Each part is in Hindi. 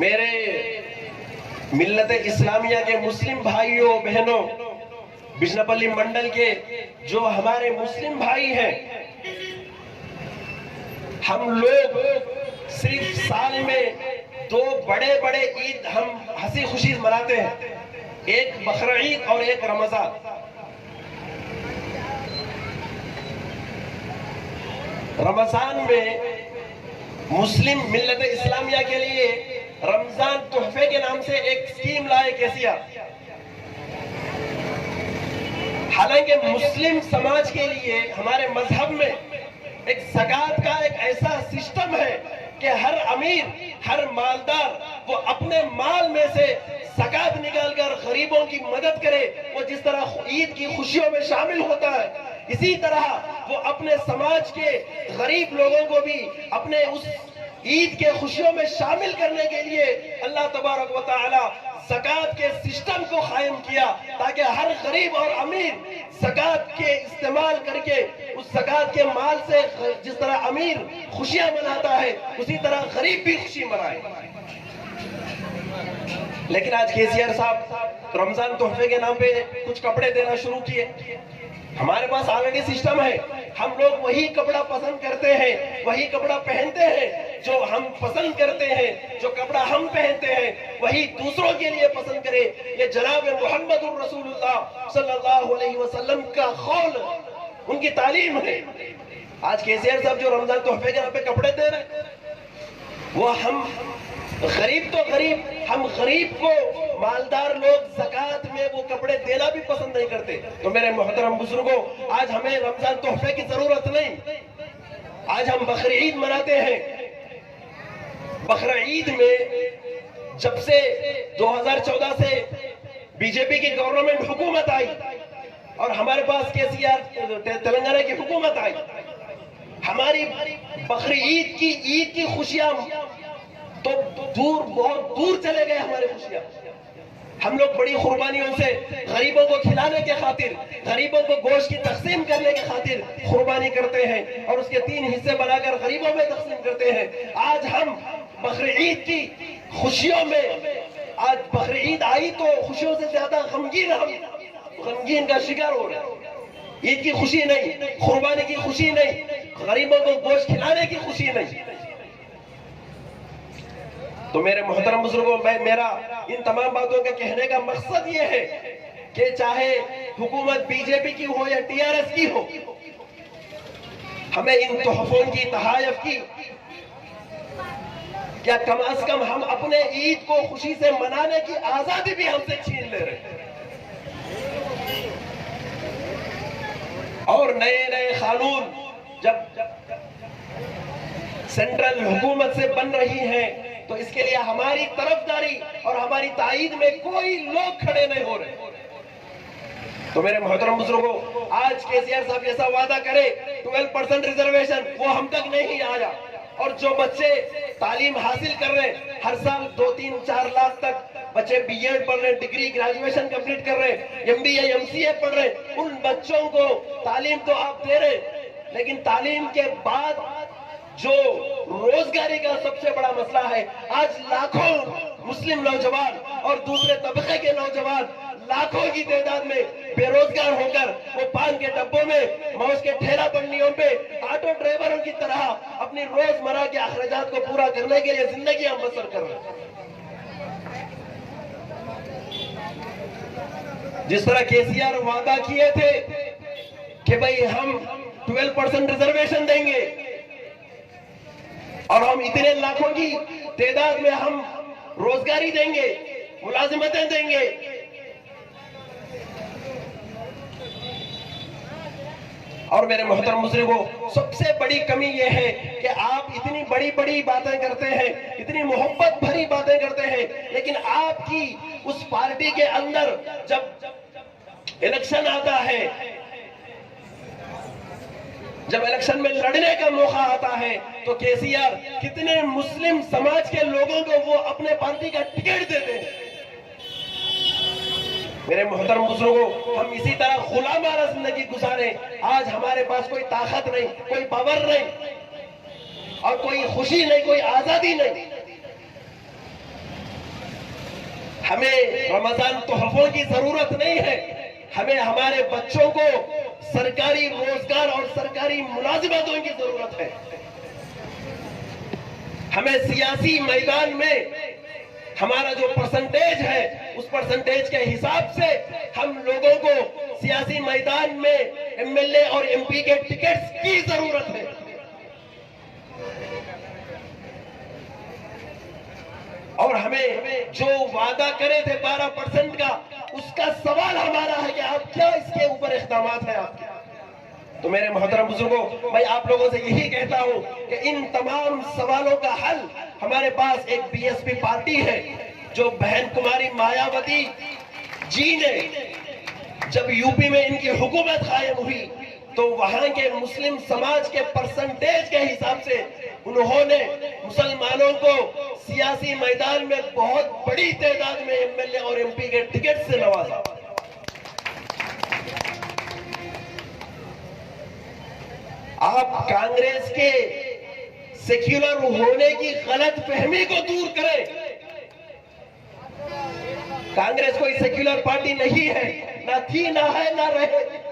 मेरे मिल्लत इस्लामिया के मुस्लिम भाइयों बहनों, बिजनपल्ली मंडल के जो हमारे मुस्लिम भाई हैं, हम लोग सिर्फ साल में दो बड़े बड़े ईद हम हंसी खुशी मनाते हैं, एक बकरा ईद और एक रमजान। रमजान में मुस्लिम मिल्लत इस्लामिया के लिए रमजान तोहफे के नाम से एक स्कीम लाए केसीआर। हालांकि मुस्लिम समाज के लिए हमारे मजहब में एक ज़कात का एक ऐसा सिस्टम है कि हर अमीर, हर मालदार वो अपने माल में से ज़कात निकालकर गरीबों की मदद करे। वो जिस तरह ईद की खुशियों में शामिल होता है, इसी तरह वो अपने समाज के गरीब लोगों को भी अपने उस ईद के खुशियों में शामिल करने के लिए अल्लाह तबारक व तआला ज़कात के सिस्टम को कायम किया, ताकि हर गरीब और अमीर ज़कात के इस्तेमाल करके उस ज़कात के माल से जिस तरह अमीर खुशियां मनाता है, उसी तरह गरीब भी खुशी मनाए। लेकिन आज केसीआर साहब रमजान तोहफे के नाम पे कुछ कपड़े देना शुरू किए। हमारे पास ऑलरेडी सिस्टम है, हम लोग वही कपड़ा पसंद करते हैं, वही कपड़ा पहनते हैं जो हम पसंद करते हैं। जो कपड़ा हम पहनते हैं वही दूसरों के लिए पसंद करें। ये जनाब मोहम्मदुर रसूलुल्लाह सल्लल्लाहु अलैहि वसल्लम का कौल, उनकी तालीम है। आज केसीआर साहब जो रमजान तोहफे के नाम पे कपड़े दे रहे हैं, वो हम गरीब तो गरीब, हम गरीब को मालदार लोग ज़कात में वो कपड़े देना भी पसंद नहीं करते। तो मेरे मोहतरम बुजुर्गों, आज हमें रमजान तोहफे की जरूरत नहीं। आज हम बकरा ईद मनाते हैं। बकरा ईद में जब से 2014 से बीजेपी की गवर्नमेंट हुकूमत आई और हमारे पास केसीआर तेलंगाना की हुकूमत आई, हमारी बकरा ईद की खुशियां तो दूर, बहुत दूर चले गए। हमारे खुशियां हम लोग बड़ी कुर्बानियों से गरीबों को खिलाने के खातिर, गरीबों को गोश्त की तकसीम करने के खातिर कुर्बानी करते हैं और उसके 3 हिस्से बनाकर गरीबों में तकसीम करते हैं। आज हम बकरा ईद की खुशियों में, आज बकरा ईद आई तो खुशियों से ज्यादा गमगीन का शिकार हो रहे हैं। ईद की खुशी नहीं, कुर्बानी की खुशी नहीं, गरीबों को गोश्त खिलाने की खुशी नहीं। तो मेरे मोहतरम बुजुर्गों, मेरा इन तमाम बातों के कहने का मकसद ये है कि चाहे हुकूमत बीजेपी की हो या टीआरएस की हो, हमें इन तोहफों की तहायफ की क्या कम अज कम हम अपने ईद को खुशी से मनाने की आजादी भी हमसे छीन ले रहे हैं। और नए नए कानून जब सेंट्रल हुकूमत से बन रही हैं, तो इसके लिए हमारी तरफदारी और हमारी ताईद में कोई लोग खड़े नहीं हो रहे। तो मेरे मोहतरम बुजुर्गों, आज केसीआर साहब जैसा वादा करे 12% रिजर्वेशन, वो हम तक नहीं आया। और जो बच्चे तालीम हासिल कर रहे हैं, हर साल 2, 3, 4 लाख तक बच्चे बीएड पढ़ रहे हैं, डिग्री ग्रेजुएशन कंप्लीट कर रहे हैं, एमबीए एमसीए पढ़ रहे हैं, उन बच्चों को तालीम तो आप दे रहे हैं, लेकिन तालीम के बाद जो रोजगारी का सबसे बड़ा मसला है, आज लाखों मुस्लिम नौजवान और दूसरे तबके के नौजवान लाखों की तादाद में बेरोजगार होकर वो पान के डब्बों में, मौज के ठेला पन्नियों पे ऑटो ड्राइवरों की तरह अपनी रोजमर्रा के अखराजात को पूरा करने के लिए जिंदगी हम बसर कर रहे हैं। जिस तरह केसीआर वादा किए थे कि भाई हम 12% रिजर्वेशन देंगे और हम इतने लाखों की तादाद में हम रोजगारी देंगे, मुलाजिमतें देंगे, और मेरे मोहतरम बुजुर्गों, सबसे बड़ी कमी यह है कि आप इतनी बड़ी बड़ी बातें करते हैं, इतनी मोहब्बत भरी बातें करते हैं, लेकिन आपकी उस पार्टी के अंदर जब इलेक्शन आता है, जब इलेक्शन में लड़ने का मौका आता है, तो केसीआर कितने मुस्लिम समाज के लोगों को वो अपने पार्टी का टिकट देते हैं। मेरे मोहतरम बुजुर्गों, हम इसी तरह गुलामाना जिंदगी गुजारे। आज हमारे पास कोई ताकत नहीं, कोई पावर नहीं और कोई खुशी नहीं, कोई आजादी नहीं। हमें रमजान तोहफों की जरूरत नहीं है, हमें हमारे बच्चों को सरकारी रोजगार और सरकारी मुलाजिमतों की जरूरत है। हमें सियासी मैदान में हमारा जो परसेंटेज है उस परसेंटेज के हिसाब से हम लोगों को सियासी मैदान में एमएलए और एमपी के टिकट्स की जरूरत है। और हमें जो वादा करे थे 12% का, उसका सवाल हमारा है कि आप क्या इसके ऊपर इक़दाम है आपके। तो मेरे मोहतरम बुजुर्गों, मैं आप लोगों से यही कहता हूं कि इन तमाम सवालों का हल हमारे पास एक बीएसपी पार्टी है, जो बहन कुमारी मायावती जी ने जब यूपी में इनकी हुकूमत कायम हुई तो वहां के मुस्लिम समाज के परसेंटेज के हिसाब से उन्होंने मुसलमानों को सियासी मैदान में बहुत बड़ी तादाद में एमएलए और एमपी के टिकट से नवाजा। आप कांग्रेस के सेक्युलर होने की गलत फहमी को दूर करें। कांग्रेस कोई सेक्युलर पार्टी नहीं है, ना थी, ना है, ना रहे।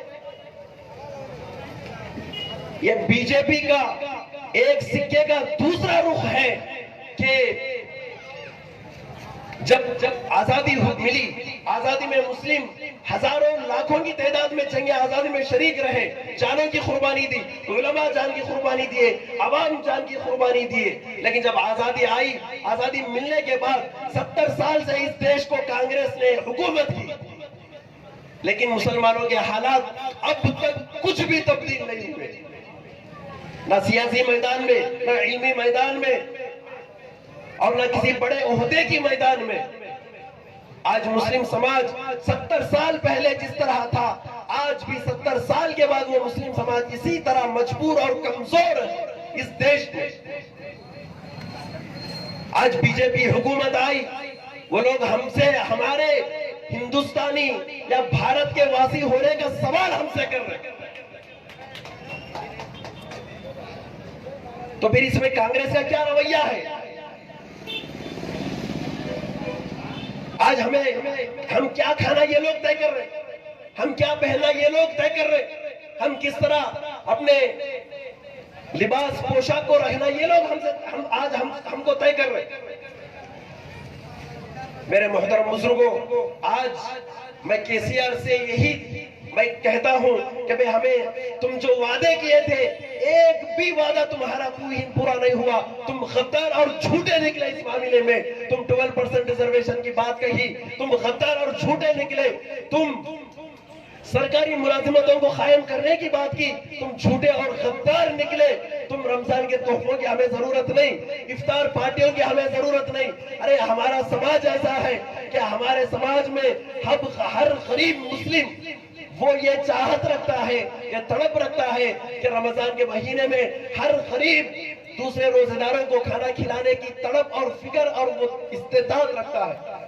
ये बीजेपी का एक सिक्के का दूसरा रुख है कि जब आजादी मिली, आजादी में मुस्लिम हजारों लाखों की तादाद में जंग आजादी में शरीक रहे, जानों की कुर्बानी दी, उलमा जान की कुर्बानी दिए, अवाम जान की कुर्बानी दिए। लेकिन जब आजादी आई, आजादी मिलने के बाद 70 साल से इस देश को कांग्रेस ने हुकूमत की, लेकिन मुसलमानों के हालात अब तक कुछ भी तब्दील नहीं हुए, ना सियासी मैदान में, ना इल्मी मैदान में, और न किसी बड़े ओहदे की मैदान में। आज मुस्लिम समाज 70 साल पहले जिस तरह था, आज भी 70 साल के बाद वो मुस्लिम समाज इसी तरह मजबूर और कमजोर है इस देश में। आज बीजेपी हुकूमत आई, वो लोग हमसे हमारे हिंदुस्तानी या भारत के वासी होने का सवाल हमसे कर रहे हैं। तो फिर इसमें कांग्रेस का क्या रवैया है? आज हम क्या खाना ये लोग तय कर रहे, हम क्या पहनना ये लोग तय कर रहे, हम किस तरह अपने लिबास पोशाक को रखना ये लोग हमको तय कर रहे। मेरे मोहतरम बुजुर्गों, आज मैं केसीआर से यही मैं कहता हूं कि भाई हमें तुम जो वादे किए थे, एक भी वादा तुम्हारा पूरा नहीं हुआ। तुम गद्दार और झूठे निकले इस मामले में। तुम 12% रिजर्वेशन की बात कही, तुम गद्दार और झूठे निकले। तुम सरकारी मुलाजिमतों को कायम करने की बात की, तुम झूठे और गद्दार निकले। तुम रमजान के तोहफों की हमें जरूरत नहीं, इफ्तार पार्टियों की हमें जरूरत नहीं। अरे हमारा समाज ऐसा है कि हमारे समाज में हर गरीब मुस्लिम वो ये चाहत रखता है, ये तड़प रखता है कि रमजान के महीने में हर गरीब दूसरे रोजेदारों को खाना खिलाने की तड़प और फिक्र और वो इस्तेदाद रखता है।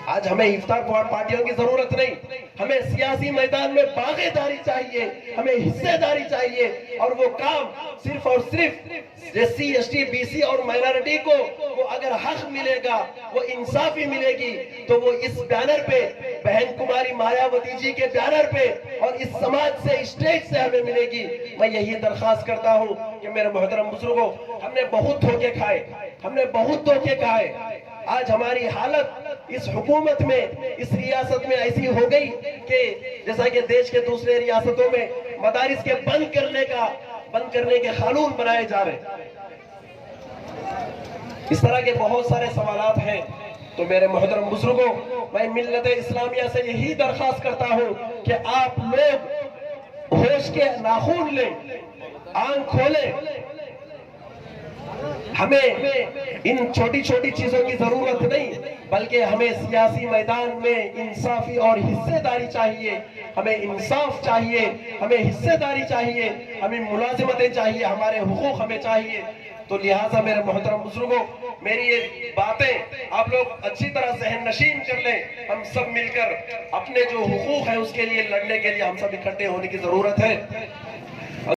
आज हमें इफ्तार पार्टियों की जरूरत नहीं, हमें सियासी मैदान में भागीदारी चाहिए, हमें हिस्सेदारी चाहिए। और वो काम सिर्फ और सिर्फ एससी, एसटी, बीसी और माइनॉरिटी को वो अगर हक मिलेगा, वो इंसाफी मिलेगी, तो वो इस बैनर पे, बहन कुमारी मायावती जी के बैनर पे और इस समाज से, स्टेज से हमें मिलेगी। मैं यही दरखास्त करता हूँ कि मेरे मोहतरम बुजुर्गों, हमने बहुत धोखे खाए, हमने बहुत धोखे खाए। आज हमारी हालत इस हुकूमत में, इस रियासत में ऐसी हो गई कि जैसा कि देश के दूसरे रियासतों में मदारिस के बंद करने के कानून बनाए जा रहे। इस तरह के बहुत सारे सवालात हैं। तो मेरे मोहतरम बुजुर्गों, मैं मिल्लत इस्लामिया से यही दरखास्त करता हूं कि आप लोग होश के नाखून लें, आंख खोलें। हमें इन छोटी छोटी चीजों की जरूरत नहीं, बल्कि हमें सियासी मैदान में इंसाफी और हिस्सेदारी चाहिए। हमें इंसाफ चाहिए, हमें हिस्सेदारी चाहिए, हमें मुलाजिमतें चाहिए, हमारे हुकूक हमें चाहिए। तो लिहाजा मेरे मोहतरम बुजुर्गों, मेरी ये बातें आप लोग अच्छी तरह जहन नशीन कर लें। हम सब मिलकर अपने जो हुकूक है उसके लिए लड़ने के लिए हम सब इकट्ठे होने की जरूरत है।